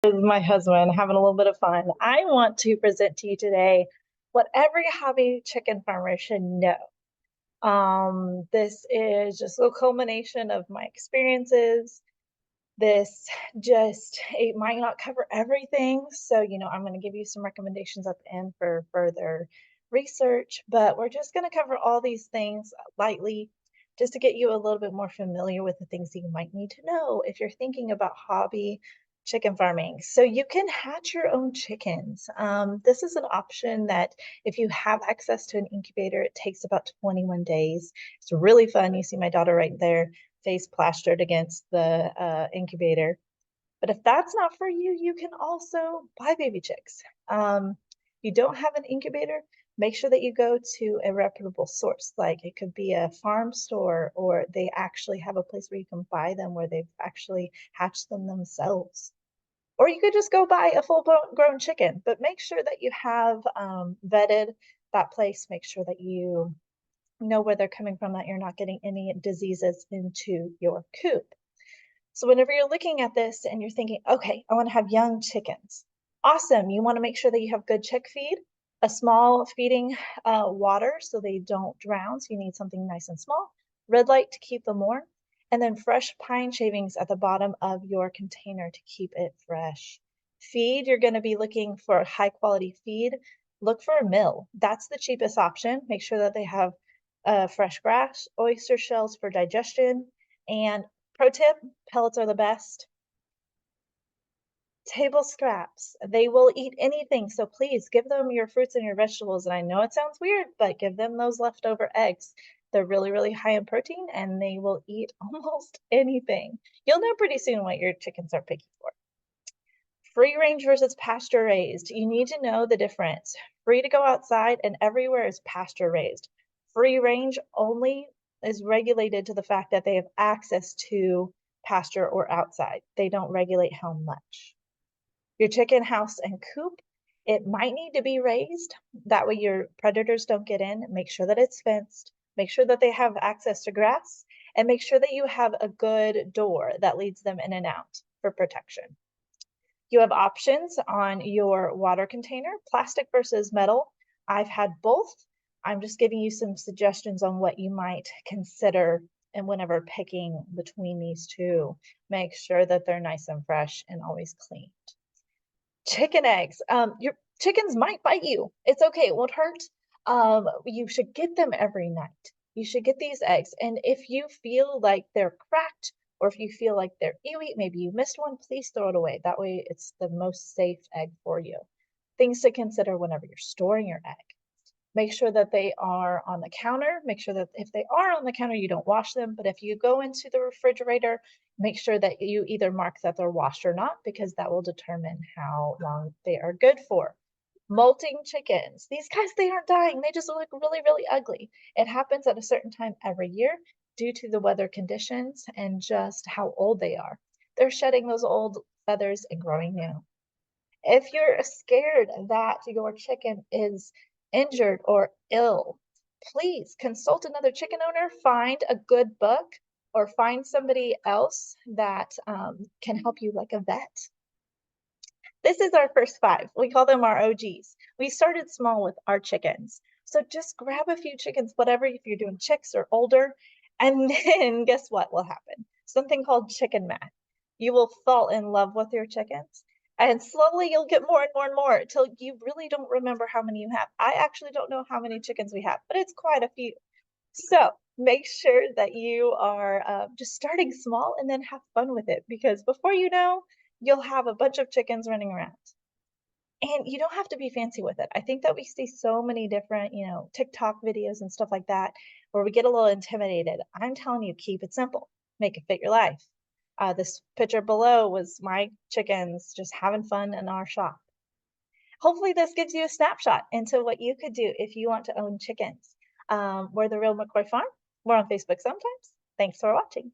My husband having a little bit of fun. I want to present to you today what every hobby chicken farmer should know. This is just a culmination of my experiences. This just, it might not cover everything. So, I'm going to give you some recommendations at the end for further research, but we're just going to cover all these things lightly just to get you a little bit more familiar with the things that you might need to know if you're thinking about hobby chicken farming. So you can hatch your own chickens. This is an option that if you have access to an incubator, it takes about 21 days. It's really fun. You see my daughter right there, face plastered against the incubator. But if that's not for you, you can also buy baby chicks. You don't have an incubator, make sure that you go to a reputable source. Like it could be a farm store, or they actually have a place where you can buy them where they've actually hatched them themselves. Or you could just go buy a full grown chicken, but make sure that you have vetted that place. Make sure that you know where they're coming from, that you're not getting any diseases into your coop. So whenever you're looking at this and you're thinking, okay, I want to have young chickens. Awesome. You want to make sure that you have good chick feed, a small feeding water so they don't drown. So you need something nice and small, red light to keep them warm, and then fresh pine shavings at the bottom of your container to keep it fresh. Feed, you're going to be looking for high quality feed. Look for a mill. That's the cheapest option. Make sure that they have fresh grass, oyster shells for digestion, and pro tip, pellets are the best. Table scraps. They will eat anything. So please give them your fruits and your vegetables. And I know it sounds weird, but give them those leftover eggs. They're really, really high in protein and they will eat almost anything. You'll know pretty soon what your chickens are picky for. Free range versus pasture raised. You need to know the difference. Free to go outside and everywhere is pasture raised. Free range only is regulated to the fact that they have access to pasture or outside. They don't regulate how much. Your chicken house and coop, it might need to be raised. That way your predators don't get in. Make sure that it's fenced. Make sure that they have access to grass and make sure that you have a good door that leads them in and out for protection. You have options on your water container, plastic versus metal. I've had both. I'm just giving you some suggestions on what you might consider and whenever picking between these two. Make sure that they're nice and fresh and always cleaned. Chicken eggs. Your chickens might bite you. It's okay, it won't hurt. You should get them every night. You should get these eggs. And if you feel like they're cracked or if you feel like they're ewy, maybe you missed one, please throw it away. That way it's the most safe egg for you. Things to consider whenever you're storing your egg. Make sure that they are on the counter. Make sure that if they are on the counter, you don't wash them. But if you go into the refrigerator, make sure that you either mark that they're washed or not, because that will determine how long they are good for. Molting chickens. These guys, they aren't dying. They just look really, really ugly. It happens at a certain time every year due to the weather conditions and just how old they are. They're shedding those old feathers and growing new. If you're scared that your chicken is injured or ill, please consult another chicken owner, find a good book, or find somebody else that can help you, like a vet. This is our first five. We call them our OGs. We started small with our chickens. So just grab a few chickens, whatever, if you're doing chicks or older, and then guess what will happen? Something called chicken math. You will fall in love with your chickens, and slowly you'll get more and more and more until you really don't remember how many you have. I actually don't know how many chickens we have, but it's quite a few. So make sure that you are just starting small and then have fun with it, because before you know, you'll have a bunch of chickens running around. And you don't have to be fancy with it. I think that we see so many different, TikTok videos and stuff like that where we get a little intimidated. I'm telling you, keep it simple, make it fit your life. This picture below was my chickens just having fun in our shop. Hopefully, this gives you a snapshot into what you could do if you want to own chickens. We're The Real McCoy Farm. We're on Facebook sometimes. Thanks for watching.